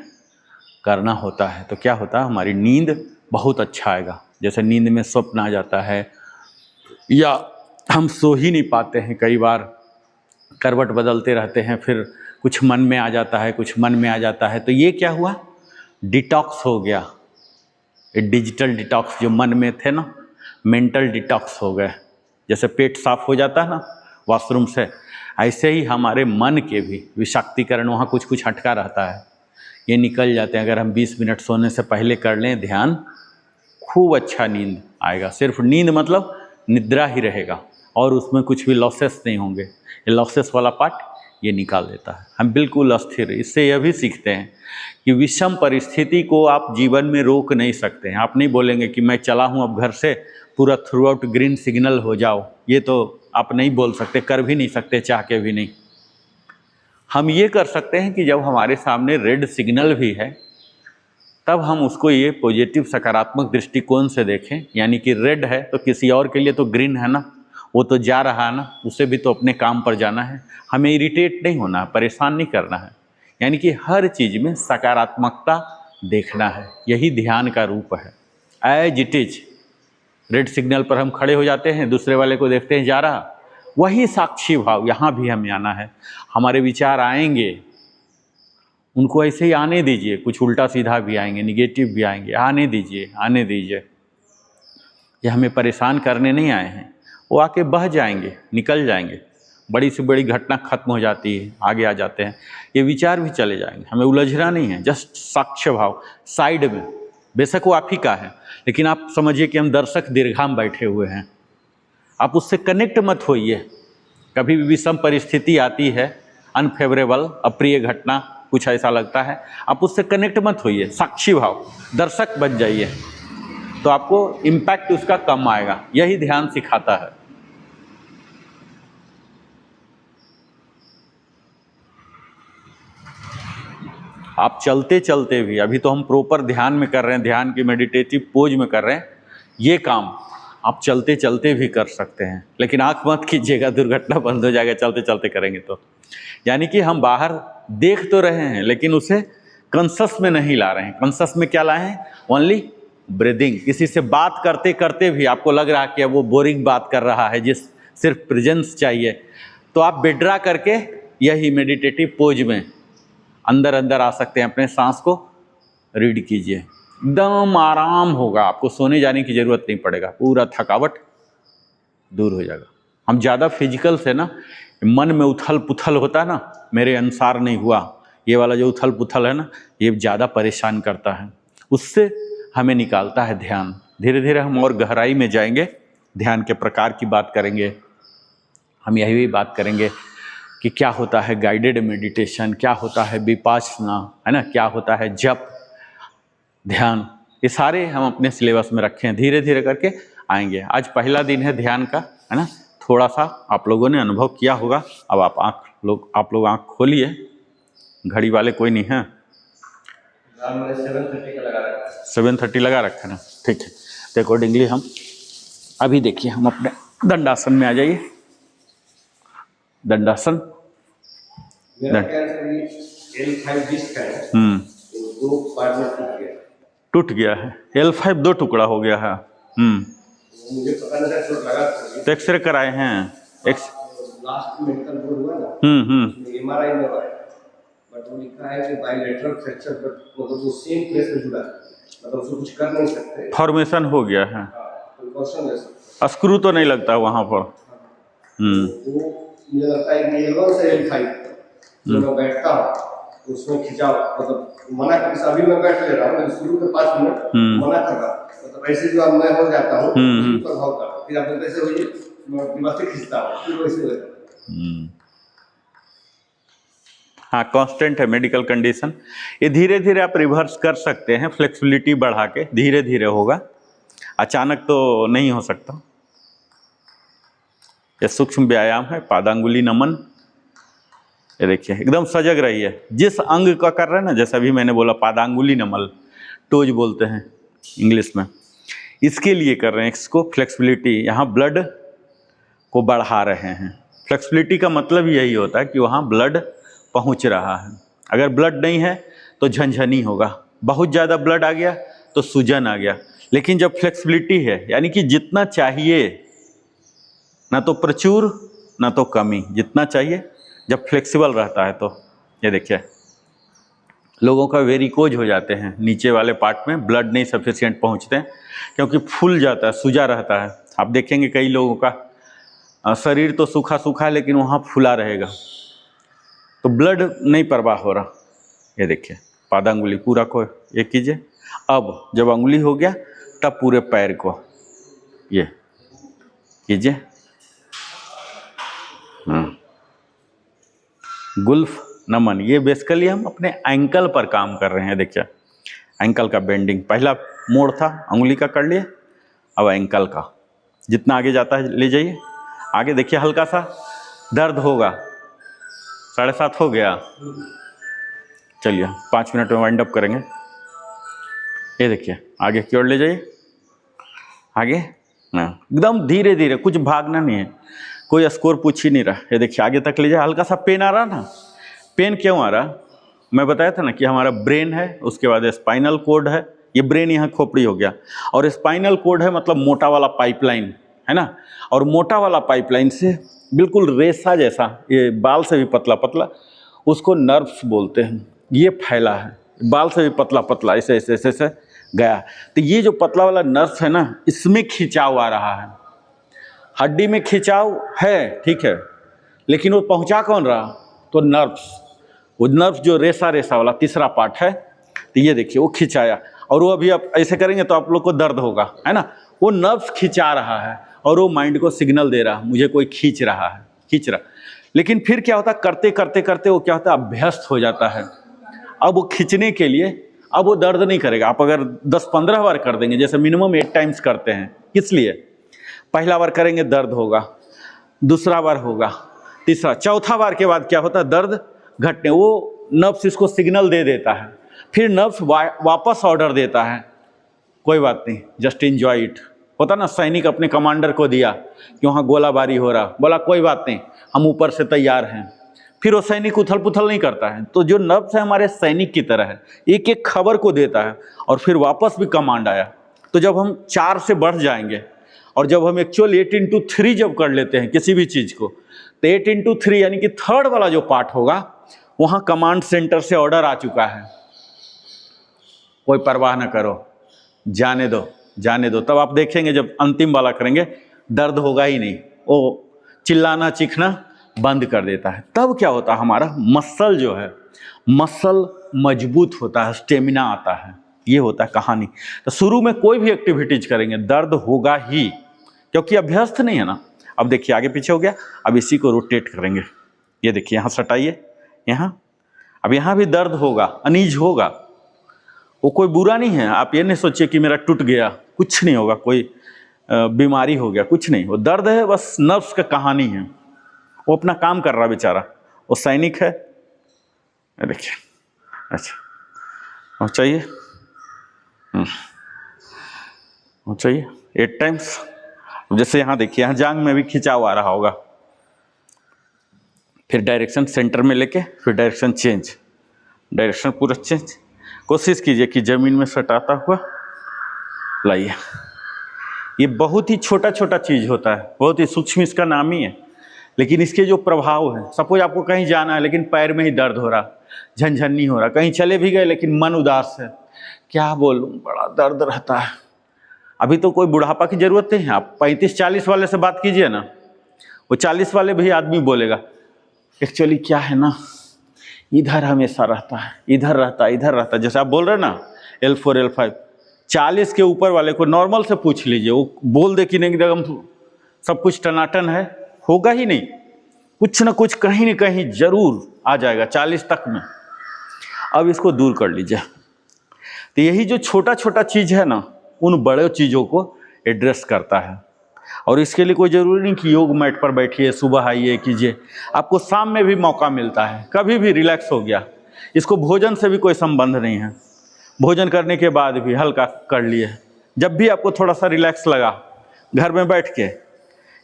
करना होता है। तो क्या होता है, हमारी नींद बहुत अच्छा आएगा। जैसे नींद में स्वप्न आ जाता है, या हम सो ही नहीं पाते हैं, कई बार करवट बदलते रहते हैं, फिर कुछ मन में आ जाता है, कुछ मन में आ जाता है। तो ये क्या हुआ, डिटॉक्स हो गया। ये डिजिटल डिटॉक्स, जो मन में थे ना, मेंटल डिटॉक्स हो गए। जैसे पेट साफ हो जाता है ना वॉशरूम से, ऐसे ही हमारे मन के भी विषाक्तीकरण, वहाँ कुछ कुछ हटका रहता है, ये निकल जाते हैं। अगर हम 20 मिनट सोने से पहले कर लें ध्यान, खूब अच्छा नींद आएगा। सिर्फ नींद मतलब निद्रा ही रहेगा, और उसमें कुछ भी लॉसेस नहीं होंगे। ये लॉसेस वाला पार्ट ये निकाल देता है। हम बिल्कुल अस्थिर। इससे यह भी सीखते हैं कि विषम परिस्थिति को आप जीवन में रोक नहीं सकते हैं। आप नहीं बोलेंगे कि मैं चला हूँ अब घर से, पूरा थ्रू आउट ग्रीन सिग्नल हो जाओ, ये तो आप नहीं बोल सकते, कर भी नहीं सकते, चाह के भी नहीं। हम ये कर सकते हैं कि जब हमारे सामने रेड सिग्नल भी है, तब हम उसको ये पॉजिटिव सकारात्मक दृष्टिकोण से देखें। यानी कि रेड है तो किसी और के लिए तो ग्रीन है ना, वो तो जा रहा है ना, उसे भी तो अपने काम पर जाना है, हमें इरिटेट नहीं होना है, परेशान नहीं करना है। यानी कि हर चीज़ में सकारात्मकता देखना है, यही ध्यान का रूप है। As it is, red signal पर हम खड़े हो जाते हैं, दूसरे वाले को देखते हैं जा रहा, वही साक्षी भाव यहाँ भी हमें आना है। हमारे विचार आएंगे, उनको ऐसे ही आने दीजिए, कुछ उल्टा सीधा भी आएंगे, निगेटिव भी आएंगे, आने दीजिए, आने दीजिए। ये हमें परेशान करने नहीं आए हैं, वो आके बह जाएंगे, निकल जाएंगे, बड़ी से बड़ी घटना खत्म हो जाती है, आगे आ जाते हैं, ये विचार भी चले जाएंगे, हमें उलझना नहीं है। जस्ट साक्ष्य भाव साइड में, बेशक वो आप ही का है, लेकिन आप समझिए कि हम दर्शक दीर्घा में बैठे हुए हैं, आप उससे कनेक्ट मत होइए। कभी भी विषम परिस्थिति आती है, अनफेवरेबल, अप्रिय घटना, कुछ ऐसा लगता है, आप उससे कनेक्ट मत होइए, साक्षी भाव, दर्शक बन जाइए, तो आपको इम्पैक्ट उसका कम आएगा। यही ध्यान सिखाता है। आप चलते चलते भी, अभी तो हम प्रॉपर ध्यान में कर रहे हैं, ध्यान की मेडिटेटिव पोज में कर रहे हैं, ये काम आप चलते चलते भी कर सकते हैं। लेकिन आंख मत कीजिएगा, दुर्घटना बंद हो जाएगा चलते चलते करेंगे तो। यानी कि हम बाहर देख तो रहे हैं लेकिन उसे कॉन्शस में नहीं ला रहे हैं। कॉन्शस में क्या लाए हैं? Only breathing. किसी से बात करते करते भी आपको लग रहा है कि वो बोरिंग बात कर रहा है, जिस सिर्फ प्रेजेंस चाहिए, तो आप विड्रा करके यही मेडिटेटिव पोज में अंदर अंदर आ सकते हैं। अपने सांस को रीड कीजिए, एकदम आराम होगा, आपको सोने जाने की ज़रूरत नहीं पड़ेगा, पूरा थकावट दूर हो जाएगा। हम ज़्यादा फिजिकल से ना, मन में उथल पुथल होता है ना, मेरे अनुसार नहीं हुआ, ये वाला जो उथल पुथल है ना, ये ज़्यादा परेशान करता है, उससे हमें निकालता है ध्यान। धीरे धीरे हम और गहराई में जाएंगे, ध्यान के प्रकार की बात करेंगे, हम यही भी बात करेंगे कि क्या होता है गाइडेड मेडिटेशन, क्या होता है विपासना, है ना, क्या होता है जप, ध्यान, ये सारे हम अपने सिलेबस में रखे हैं। धीरे धीरे करके आएंगे। आज पहला दिन है ध्यान का, है ना, थोड़ा सा आप लोगों ने अनुभव किया होगा। अब आप लोग आँख खोलिए, घड़ी वाले कोई नहीं है, 7:30 लगा रखा है ना, ठीक है। तो अकॉर्डिंगली हम अभी देखिए, हम अपने दंडासन में आ जाइए। दंडासन, टूट गया है। L5 2 टुकड़ा हो गया है। मुझे पता नहीं था, चोट लगा तो एक्सरे कराए हैं। लास्ट मेडिकल बोर्ड हुआ ना, MRI में हुआ है, बट वो लिखा है कि बायलैटरल फ्रैक्चर, बट मतलब वो सेम प्लेस में जुड़ा है, मतलब उसको कुछ कर नहीं सकते, फॉर्मेशन हो गया है, प्रिकॉशन ले सकते, स्क्रू तो नहीं लगता वहाँ पर। वो मुझे लगता है कि L1 से L5 जो मैं बैठता हूँ उसमें खिंचाव, मतलब मना कर, अभी मैं बैठ ले रहा हूँ, शुरू के 5 मिनट मना कर रहा हूँ, मतलब ऐसे जो मैं हो जाता हूँ प्रभाव का, फिर आप कैसे होइए, मैं खींचता हूँ, फिर वैसे हो जाता है। हाँ, कांस्टेंट है मेडिकल कंडीशन। ये धीरे धीरे आप रिवर्स कर सकते हैं, फ्लेक्सिबिलिटी बढ़ा के, धीरे धीरे होगा, अचानक तो नहीं हो सकता। ये सूक्ष्म व्यायाम है, पादांगुली नमन। ये देखिए, एकदम सजग रही है, जिस अंग का कर रहे हैं ना, जैसा भी मैंने बोला पादांगुली नमन, टोज बोलते हैं इंग्लिश में, इसके लिए कर रहे हैं। इसको फ्लेक्सिबिलिटी, यहाँ ब्लड को बढ़ा रहे हैं। फ्लेक्सिबिलिटी का मतलब यही होता है कि वहाँ ब्लड पहुँच रहा है। अगर ब्लड नहीं है तो झनझनी होगा, बहुत ज़्यादा ब्लड आ गया तो सूजन आ गया। लेकिन जब फ्लेक्सिबिलिटी है, यानी कि जितना चाहिए, ना तो प्रचुर ना तो कमी, जितना चाहिए, जब फ्लेक्सिबल रहता है तो ये देखिए, लोगों का वेरिकोज हो जाते हैं, नीचे वाले पार्ट में ब्लड नहीं सफिशिएंट पहुंचते हैं, क्योंकि फूल जाता है, सूजा रहता है। आप देखेंगे कई लोगों का शरीर तो सूखा सूखा है लेकिन वहाँ फूला रहेगा, तो ब्लड नहीं प्रवाह हो रहा। ये देखिए, पादांगुली पूरा को ये कीजिए। अब जब अंगुली हो गया तब पूरे पैर को ये कीजिए। गुल्फ नमन, ये बेसिकली हम अपने एंकल पर काम कर रहे हैं। देखिए, एंकल का बेंडिंग, पहला मोड़ था अंगुली का, कर लिए, अब एंकल का जितना आगे जाता है ले जाइए। आगे देखिए, हल्का सा दर्द होगा, 7:30 हो गया, चलिए 5 मिनट में वाइंड अप करेंगे। ये देखिए आगे की ओर ले जाइए, आगे ना, एकदम धीरे धीरे, कुछ भागना नहीं है, कोई स्कोर पूछ ही नहीं रहा। ये देखिए आगे तक ले जाए, हल्का सा पेन आ रहा ना, पेन क्यों आ रहा, मैं बताया था ना कि हमारा ब्रेन है, उसके बाद स्पाइनल कोड है, ये ब्रेन यहाँ खोपड़ी हो गया, और स्पाइनल कोड है मतलब मोटा वाला पाइपलाइन है ना, और मोटा वाला पाइपलाइन से बिल्कुल रेसा जैसा, ये बाल से भी पतला पतला, उसको नर्व्स बोलते हैं, ये फैला है, बाल से भी पतला पतला ऐसे ऐसे ऐसे ऐसे गया। तो ये जो पतला वाला नर्व्स है ना, इसमें खिंचाव आ रहा है, हड्डी में खिंचाव है, ठीक है, लेकिन वो पहुंचा कौन रहा, तो नर्व्स, वो नर्व्स जो रेसा रेसा वाला तीसरा पार्ट है, तो ये देखिए वो खिंचाया, और वो अभी आप ऐसे करेंगे तो आप लोग को दर्द होगा, है ना, वो नर्व्स खिंचा रहा है और वो माइंड को सिग्नल दे रहा है मुझे कोई खींच रहा है, खींच रहा। लेकिन फिर क्या होता है, करते करते करते वो क्या होता है, अभ्यस्त हो जाता है। अब वो खींचने के लिए अब वो दर्द नहीं करेगा। आप अगर 10-15 बार कर देंगे, जैसे मिनिमम 8 टाइम्स करते हैं, किस लिए, पहला बार करेंगे दर्द होगा, दूसरा बार होगा, तीसरा, चौथा बार के बाद क्या होता है, दर्द घटने, वो नर्व्स इसको सिग्नल दे देता है, फिर नर्व्स वापस ऑर्डर देता है, कोई बात नहीं, जस्ट एंजॉय इट। होता ना, सैनिक अपने कमांडर को दिया कि वहाँ गोलाबारी हो रहा, बोला कोई बात नहीं, हम ऊपर से तैयार हैं, फिर वो सैनिक उथल पुथल नहीं करता है। तो जो नर्व्स है हमारे सैनिक की तरह है, एक एक खबर को देता है और फिर वापस भी कमांड आया। तो जब हम 4 से बढ़ जाएंगे और जब हम एक्चुअल 8x3 जब कर लेते हैं किसी भी चीज़ को, तो 8x3 यानी कि थर्ड वाला जो पार्ट होगा, वहाँ कमांड सेंटर से ऑर्डर आ चुका है, कोई परवाह ना करो, जाने दो जाने दो। तब आप देखेंगे जब अंतिम वाला करेंगे दर्द होगा ही नहीं, वो चिल्लाना चीखना बंद कर देता है। तब क्या होता है, हमारा मसल जो है, मसल मजबूत होता है, स्टेमिना आता है, ये होता है कहानी। तो शुरू में कोई भी एक्टिविटीज करेंगे दर्द होगा ही, क्योंकि अभ्यस्त नहीं है ना। अब देखिए आगे पीछे हो गया, अब इसी को रोटेट करेंगे, ये देखिए यहाँ सटाइए, यहाँ, अब यहाँ भी दर्द होगा, अनीज होगा, वो कोई बुरा नहीं है। आप ये नहीं सोचिए कि मेरा टूट गया, कुछ नहीं होगा, कोई बीमारी हो गया, कुछ नहीं, वो दर्द है, बस नर्व्स का कहानी है, वो अपना काम कर रहा बेचारा, वो सैनिक है। देखिए, अच्छा और चाहिए, और चाहिए 8 टाइम्स। जैसे यहाँ देखिए, यहाँ जांग में भी खिंचाव आ रहा होगा, फिर डायरेक्शन सेंटर में लेके, फिर डायरेक्शन चेंज, डायरेक्शन पूरा चेंज। कोशिश कीजिए कि जमीन में सटाता हुआ लाइए। ये बहुत ही छोटा छोटा चीज होता है, बहुत ही सूक्ष्म, इसका नाम ही है, लेकिन इसके जो प्रभाव है, सपोज आपको कहीं जाना है लेकिन पैर में ही दर्द हो रहा, झनझनी हो रहा, कहीं चले भी गए लेकिन मन उदास है, क्या बोलूं, बड़ा दर्द रहता है। अभी तो कोई बुढ़ापा की जरूरत नहीं है, आप 35-40 वाले से बात कीजिए ना, वो 40 वाले भी आदमी बोलेगा एक्चुअली क्या है ना, इधर हमेशा रहता है, इधर रहता है, इधर रहता है। जैसे आप बोल रहे हैं ना L4 L5, 40 के ऊपर वाले को नॉर्मल से पूछ लीजिए, वो बोल दे कि नहीं एकदम सब कुछ टनाटन है, होगा ही नहीं, कुछ ना कुछ कहीं ना कहीं जरूर आ जाएगा 40 तक में। अब इसको दूर कर लीजिए। तो यही जो छोटा छोटा चीज़ है ना, उन बड़े चीज़ों को एड्रेस करता है। और इसके लिए कोई ज़रूरी नहीं कि योग मैट पर बैठिए, सुबह आइए कीजिए, आपको शाम में भी मौका मिलता है, कभी भी रिलैक्स हो गया। इसको भोजन से भी कोई संबंध नहीं है, भोजन करने के बाद भी हल्का कर लिए, जब भी आपको थोड़ा सा रिलैक्स लगा, घर में बैठ के।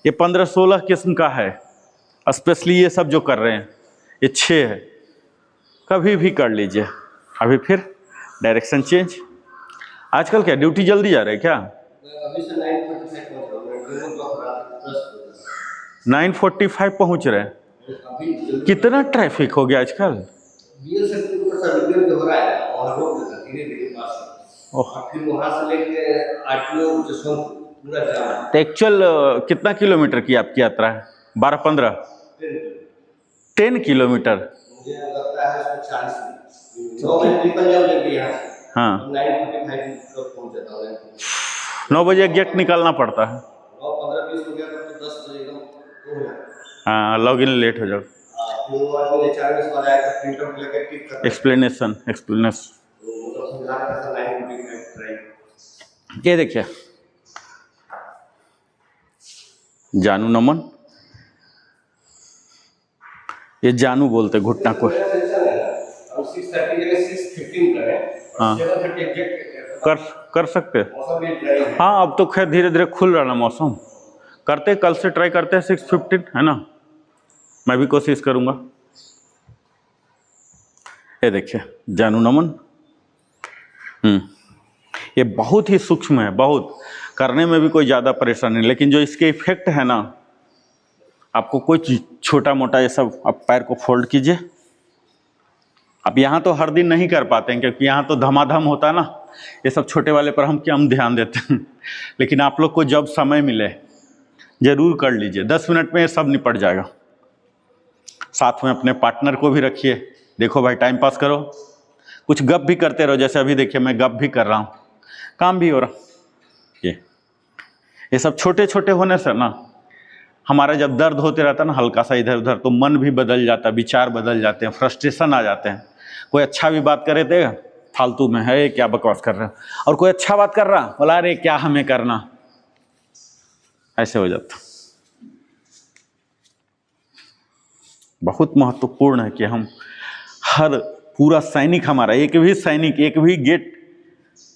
ये 15-16 किस्म का है, स्पेशली ये सब जो कर रहे हैं ये 6 है, कभी भी कर लीजिए। अभी फिर डायरेक्शन चेंज। आजकल क्या ड्यूटी जल्दी जा रहे हैं क्या? अभी से 9:45 पहुंच रहे हैं। कितना ट्रैफिक हो गया आजकल। फिर वहां से लेके आरटीओ पूरा जाम। तो एक्चुअल कितना किलोमीटर की आपकी यात्रा है? 12-15 10 किलोमीटर। मुझे लगता है 40 9 बजे निकल जाओगे यहाँ से। हाँ 9:45 तक पहुँच जाता हूँ। 9 बजे एग्जैक्ट निकलना पड़ता है। 9:15-20 हो गया तो 10 बजे एकदम हो गया। हाँ लॉगिन लेट हो जाओ। फिर वो आदमी HR में वाला आया था, प्रिंट आउट लेकर टिक करता है। एक्सप्लेनेशन तो मतलब समझा रहा था 9:45 राइट। ये देखिए जानू नमन, ये जानू बोलते घुटना को। अब 6:30 जगह 6:15 करें, हाँ 7:30 एग्जैक्ट कर सकते हैं। मौसम भी ड्राई है। हाँ, अब तो खैर धीरे धीरे खुल रहा ना मौसम। करते, कल से ट्राई करते हैं 6:15, है ना। मैं भी कोशिश करूँगा। ये देखिए जानू नमन। ये बहुत ही सूक्ष्म है, बहुत करने में भी कोई ज़्यादा परेशानी नहीं, लेकिन जो इसके इफेक्ट है ना, आपको कोई छोटा मोटा ये सब, आप पैर को फोल्ड कीजिए। अब यहाँ तो हर दिन नहीं कर पाते हैं क्योंकि यहाँ तो धमाधम होता है ना, ये सब छोटे वाले पर हम क्या ध्यान देते हैं। लेकिन आप लोग को जब समय मिले ज़रूर कर लीजिए, 10 मिनट में ये सब निपट जाएगा। साथ में अपने पार्टनर को भी रखिए, देखो भाई टाइम पास करो, कुछ गप भी करते रहो। जैसे अभी देखिए मैं गप भी कर रहा हूँ, काम भी हो रहा। ये सब छोटे छोटे होने से ना, हमारा जब दर्द होते रहता है ना हल्का सा इधर उधर, तो मन भी बदल जाता है, विचार बदल जाते हैं, फ्रस्ट्रेशन आ जाते हैं। कोई अच्छा भी बात करे देगा, फालतू में है क्या बकवास कर रहे हैं, और कोई अच्छा बात कर रहा, बोला अरे क्या हमें करना, ऐसे हो जाता। बहुत महत्वपूर्ण है कि हम हर पूरा सैनिक, हमारा एक भी सैनिक, एक भी गेट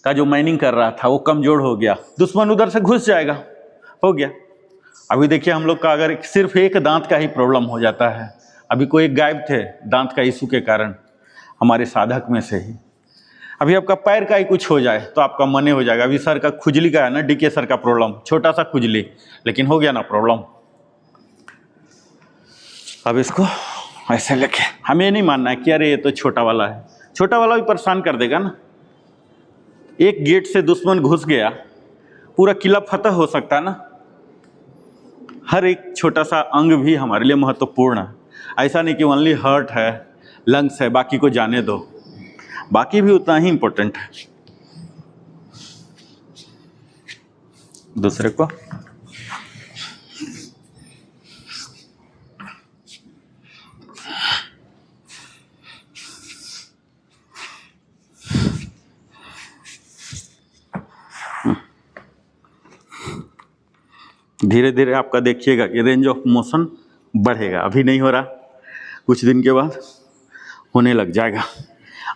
का जो माइनिंग कर रहा था वो कमजोर हो गया, दुश्मन उधर से घुस जाएगा, हो गया। अभी देखिए हम लोग का अगर सिर्फ एक दांत का ही प्रॉब्लम हो जाता है, अभी कोई एक गायब थे दांत का इशू के कारण हमारे साधक में से ही, अभी आपका पैर का ही कुछ हो जाए तो आपका मने हो जाएगा। अभी सर का खुजली का है ना, डीके सर का प्रॉब्लम, छोटा सा खुजली, लेकिन हो गया ना प्रॉब्लम। अब इसको ऐसे लेके हमें नहीं मानना है कि अरे ये तो छोटा वाला है, छोटा वाला भी परेशान कर देगा ना। एक गेट से दुश्मन घुस गया, पूरा किला फतह हो सकता है ना। हर एक छोटा सा अंग भी हमारे लिए महत्वपूर्ण है। ऐसा नहीं कि ओनली हार्ट है, लंग्स है, बाकी को जाने दो, बाकी भी उतना ही इंपॉर्टेंट है। दूसरे को धीरे धीरे आपका देखिएगा कि रेंज ऑफ मोशन बढ़ेगा। अभी नहीं हो रहा, कुछ दिन के बाद होने लग जाएगा।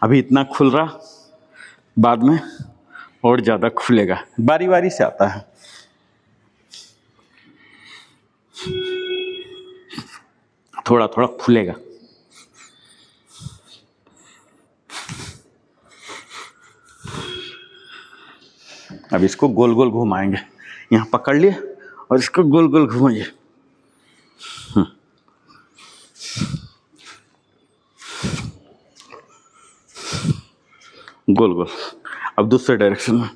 अभी इतना खुल रहा, बाद में और ज़्यादा खुलेगा, बारी बारी से आता है। थोड़ा थोड़ा खुलेगा। अब इसको गोल गोल घुमाएंगे, यहाँ पकड़ लिए और इसको गोल गोल घुमाइए। गोल गोल। अब दूसरे डायरेक्शन में।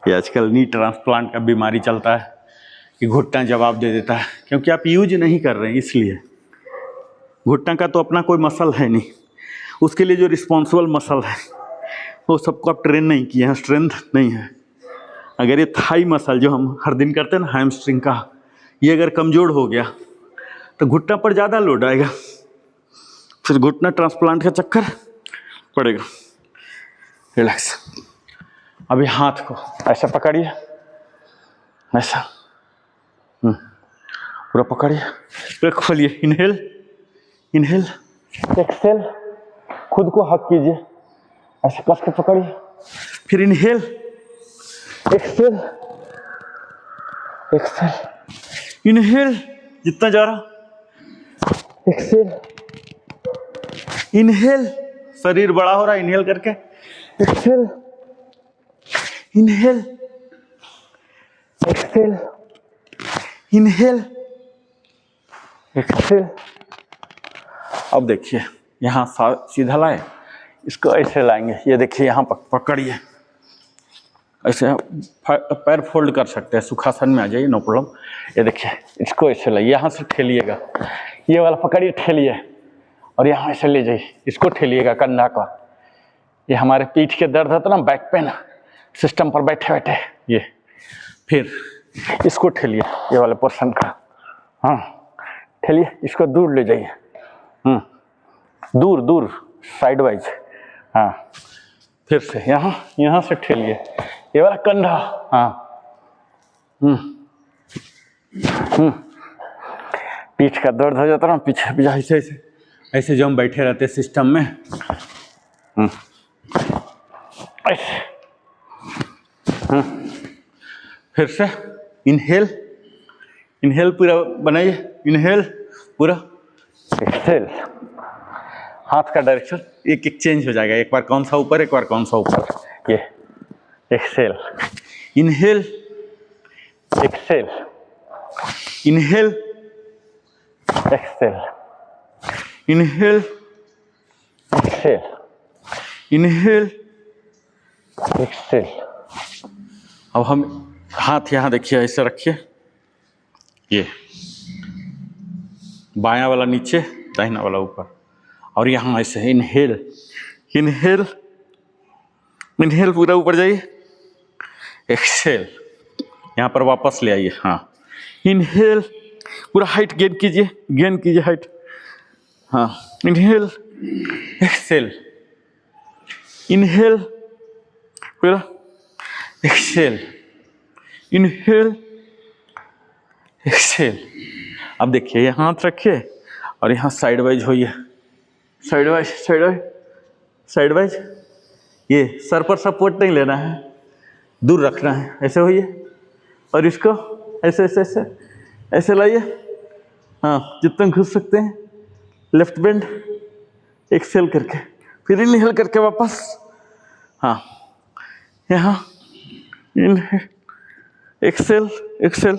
ये आजकल नी ट्रांसप्लांट का बीमारी चलता है कि घुटना जवाब दे देता है, क्योंकि आप यूज नहीं कर रहे हैं इसलिए। घुटना का तो अपना कोई मसल है नहीं, उसके लिए जो रिस्पॉन्सिबल मसल है वो सबको आप ट्रेन नहीं किए हैं, स्ट्रेंथ नहीं है। अगर ये थाई मसल जो हम हर दिन करते हैं ना, हैमस्ट्रिंग का, ये अगर कमज़ोर हो गया तो घुटना पर ज़्यादा लोड आएगा, फिर घुटना ट्रांसप्लांट का चक्कर पड़ेगा। रिलैक्स। अभी हाथ को ऐसा पकड़िए, ऐसा पूरा पकड़िए, फिर खोलिए। इनहेल इनहेल, एक्सेल, खुद को हक कीजिए, ऐसे कस के पकड़िए, फिर इनहेल, एक्सेल एक्सेल, इनहेल जितना जा रहा, एक्सेल इनहेल, शरीर बड़ा हो रहा है इनहेल करके, exhale inhale, exhale inhale, exhale. अब देखिए यहाँ सीधा लाए, इसको ऐसे लाएंगे, ये देखिए यहाँ पकड़िए, ऐसे पैर फोल्ड कर सकते हैं, सुखासन में आ जाइए, नो प्रॉब्लम। ये देखिए इसको ऐसे लाइए, यहाँ से ठेलिएगा, ये वाला पकड़िए, ठेलिए और यहाँ ऐसे ले जाइए, इसको ठेलिएगा कंधा का। ये हमारे पीठ के दर्द होता है ना, बैक पेन, सिस्टम पर बैठे बैठे, ये फिर इसको ठेलिए, ये वाले पोर्शन का, हाँ ठेलिए, इसको दूर ले जाइए, दूर दूर साइड वाइज, हाँ फिर से यहाँ से ठेलिए, ये वाला कंधा, हाँ पीठ का दर्द हो जाता है ना, पीछे ऐसे ऐसे ऐसे जो हम बैठे रहते सिस्टम में, ऐसे, फिर से इनहेल, इनहेल पूरा बनाइए, इनहेल पूरा, एक्सहेल। हाथ का डायरेक्शन एक एक चेंज हो जाएगा, एक बार कौन सा ऊपर, एक बार कौन सा ऊपर, ये exhale, inhale, exhale, inhale, exhale, inhale, exhale, inhale, exhale. अब हम हाथ यहाँ देखिए ऐसे रखिए, ये बायां वाला नीचे, दाहिना वाला ऊपर, और यहाँ ऐसे इनहेल, इनहेल, इनहेल पूरा ऊपर जाइए, एक्सहेल, यहाँ पर वापस ले आइए, हाँ, इनहेल पूरा हाइट गेन कीजिए, गेन कीजिए हाइट, हाँ, इनहेल, एक्सहेल, इनहेल पूरा, एक्सहेल, इनहेल, एक्सहेल। अब देखिए ये हाथ रखिए और यहाँ साइड वाइज होइए, side wise, side wise, side wise, ये सर पर सपोर्ट नहीं लेना है, दूर रखना है, ऐसे होइए, और इसको ऐसे ऐसे ऐसे ऐसे लाइए, हाँ, जितना घुस सकते हैं, लेफ्ट बेंड, एक्सेल करके, फिर इनहेल करके वापस, हाँ, यहाँ inhale, exhale, exhale,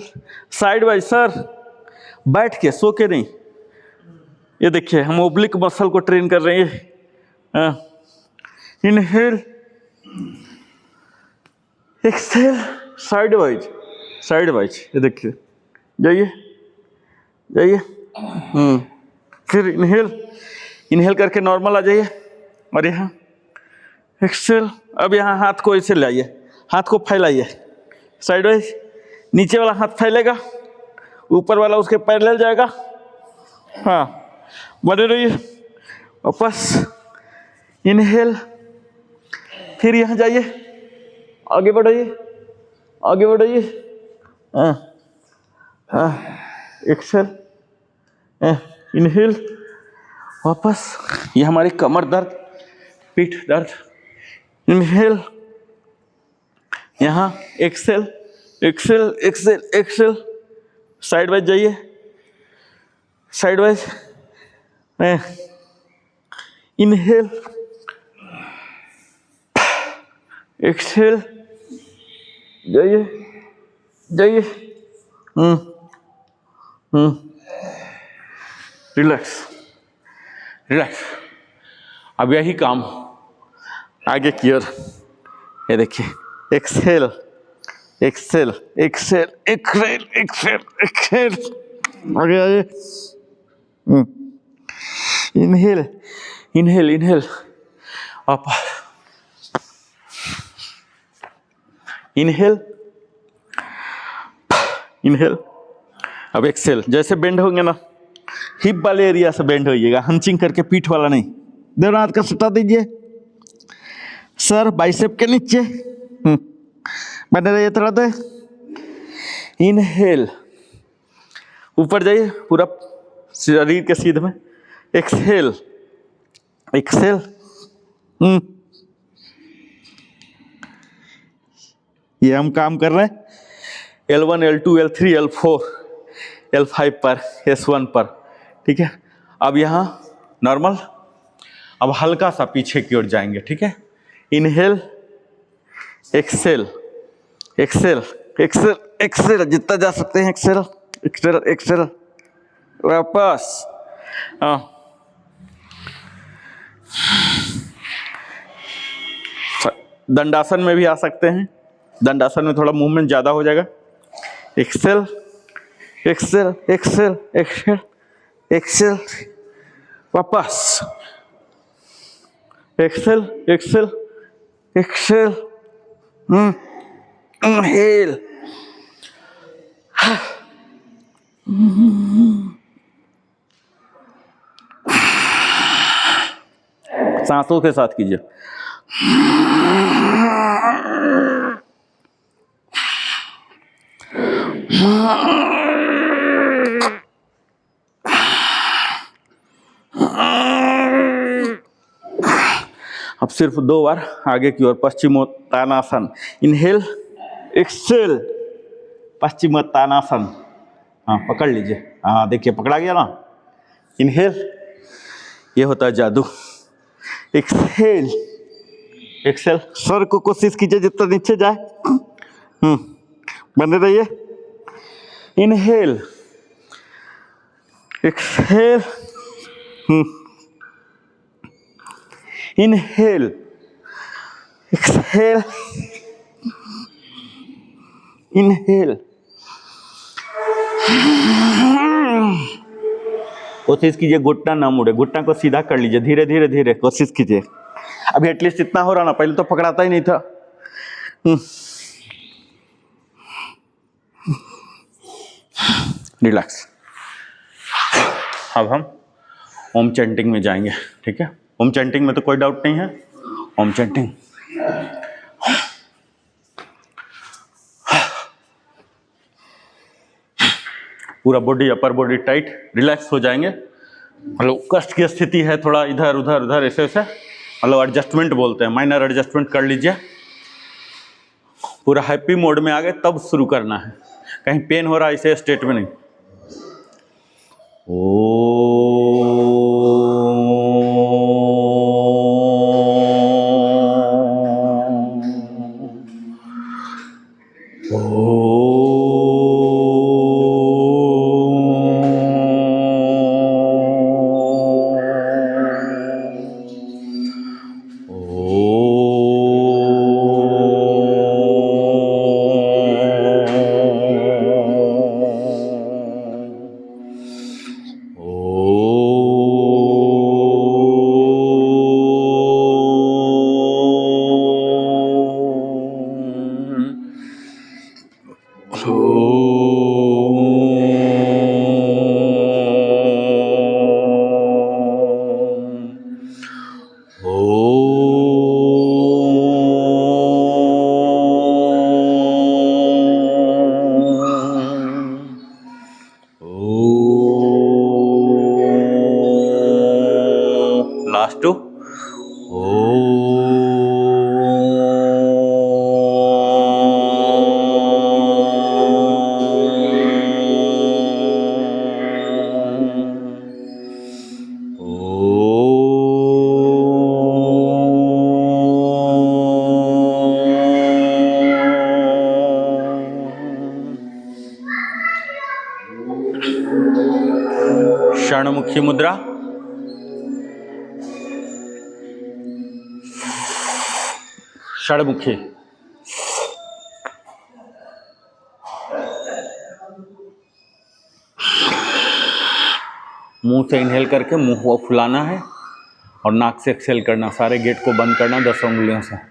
side wise sir, बैठ के, सो के नहीं, ये देखिए हम ओब्लिक मसल को ट्रेन कर रहे हैं, inhale, exhale, side wise, side wise, ये देखिए, जाइए, जाइए, फिर इनहेल, इनहेल करके नॉर्मल आ जाइए, और यहाँ एक्सेल। अब यहाँ हाथ को ऐसे लाइए, हाथ को फैलाइए, साइड वाइज, नीचे वाला हाथ फैलेगा, ऊपर वाला उसके पैरेलल जाएगा, हाँ, बने रहिए, वापस इनहेल, फिर यहाँ जाइए, आगे बढ़ाइए, आगे बढ़ाइए, हाँ, हाँ, एक्सेल, इनहेल, वापस, ये हमारी कमर दर्द, पीठ दर्द, इनहेल, यहाँ exhale, exhale, exhale, exhale, side wise जाइए, साइड वाइज, इनहेल, एक्सेल, जाइए, जाइए, रिलैक्स, रिलैक्स। अब यही काम आगे की ओर, ये देखिए, exhale, exhale, exhale, exhale, exhale, exhale, आगे आइए, inhale, inhale, inhale, up, inhale, inhale, अब एक्सेल। जैसे बेंड होंगे ना, हिप वाले एरिया से बेंड होइएगा, हंचिंग करके, पीठ वाला नहीं। दोनों हाथ का सटा दीजिए सर, बाइसेप के नीचे, बने रहिए थोड़ा देर, इनहेल, ऊपर जाइए पूरा शरीर के सीध में, एक्सेल, एक्सेल, ये हम काम कर रहे हैं L1, L2, L3, L4, L5 पर, S1 पर, ठीक है। अब यहाँ नॉर्मल, अब हल्का सा पीछे की ओर जाएंगे, ठीक है। Inhale, exhale, exhale, exhale, exhale, जितना जा सकते हैं, एक्सेल, एक्सेल, एक्सेल, वापस, हाँ, दंडासन में भी आ सकते हैं, दंडासन में थोड़ा मूवमेंट ज़्यादा हो जाएगा। Exhale, exhale, exhale, exhale, exhale, वापस, एक्सेल, एक्सेल, एक्सेल, इनहेल, सांसों के साथ कीजिए। सिर्फ 2 बार आगे की ओर पश्चिमोत्तानासन। इनहेल, एक्सेल, पश्चिमोत्तानासन। हाँ पकड़ लीजिए, हाँ देखिए पकड़ा गया ना। इनहेल, ये होता है जादू। एक्सेल, एक्सेल, सर को कोशिश कीजिए जितना नीचे जाए। बने रहिए। Inhale, exhale, inhale, exhale, inhale. कोशिश कीजिए घुटना ना मुड़े, घुटना को सीधा कर लीजिए, धीरे धीरे धीरे कोशिश कीजिए। अभी एटलीस्ट इतना हो रहा ना, पहले तो पकड़ाता ही नहीं था। रिलैक्स। अब हम ओम चैंटिंग में जाएंगे, ठीक है। ओम चैंटिंग में तो कोई डाउट नहीं है। ओम चैंटिंग, पूरा body, upper body tight, relax हो जाएंगे। मतलब कष्ट की स्थिति है, थोड़ा इधर उधर उधर ऐसे ऐसे, मतलब एडजस्टमेंट बोलते हैं, माइनर एडजस्टमेंट कर लीजिए। पूरा हैप्पी मोड में आ गए तब शुरू करना है, कहीं पेन हो रहा है इसे स्टेट में नहीं। लास्ट टू षणमुखी मुद्रा। षणमुखी, मुंह से इनहेल करके मुंह को फुलाना है और नाक से एक्सेल करना, सारे गेट को बंद करना 10 उंगलियों से।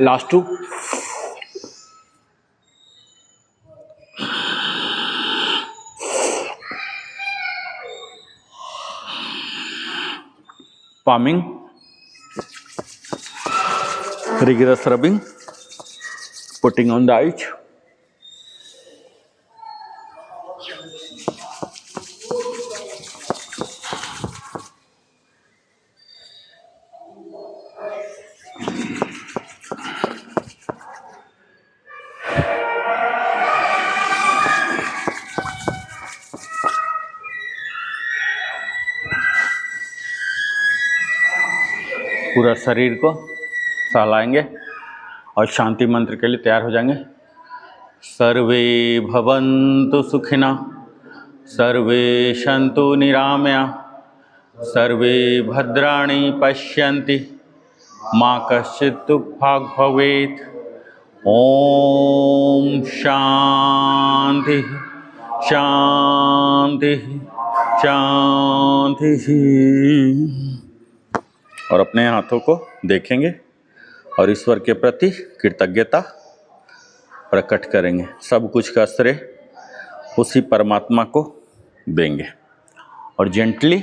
Last two palming, rigorous rubbing, putting on the eyes. पूरा शरीर को सहलाएंगे और शांति मंत्र के लिए तैयार हो जाएंगे। सर्वे भवन्तु सुखिना, सर्वे सन्तु निरामया, सर्वे भद्राणि पश्यन्ति, मा कश्चित् दुःखभाग् भवेत्। ओम शांति शांति शांति। और अपने हाथों को देखेंगे और ईश्वर के प्रति कृतज्ञता प्रकट करेंगे। सब कुछ का श्रेय उसी परमात्मा को देंगे। और जेंटली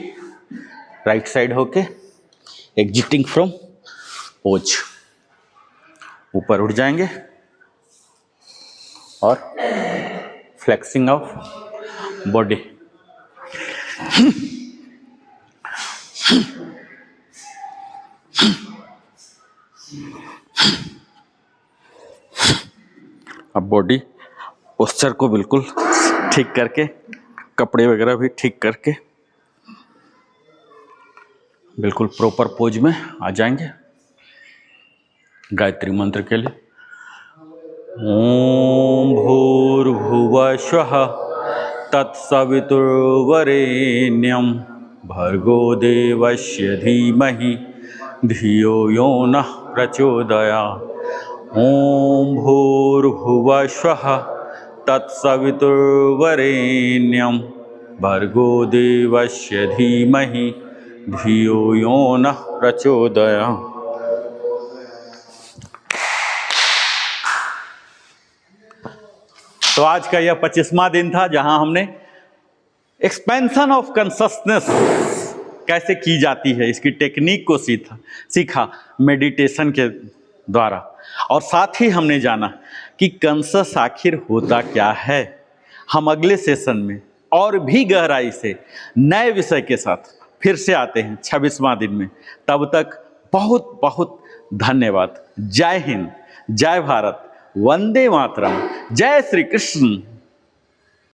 राइट साइड होके एग्जिटिंग फ्रॉम पोज ऊपर उठ जाएंगे और फ्लेक्सिंग ऑफ बॉडी। अब बॉडी पोस्चर को बिल्कुल ठीक करके, कपड़े वगैरह भी ठीक करके बिल्कुल प्रॉपर पोज में आ जाएंगे। गायत्री मंत्र के लिए ओम भूर्भुवः स्वः तत्सवितुर्वरेण्यं भर्गो देवस्य धीमहि धियो यो नः प्रचोदयात्। ओम भूर्भुवः स्वः तत्सवितुर्वरेण्यं भर्गो देवस्य धीमहि धियो यो नः प्रचोदयात्। तो आज का यह 25वां दिन था जहां हमने एक्सपेंशन ऑफ कॉन्शसनेस कैसे की जाती है इसकी टेक्निक को सीखा मेडिटेशन के द्वारा। और साथ ही हमने जाना कि कॉन्शस आखिर होता क्या है। हम अगले सेशन में और भी गहराई से नए विषय के साथ फिर से आते हैं 26वां दिन में। तब तक बहुत बहुत धन्यवाद। जय हिंद, जय भारत, वंदे मातरम, जय श्री कृष्ण।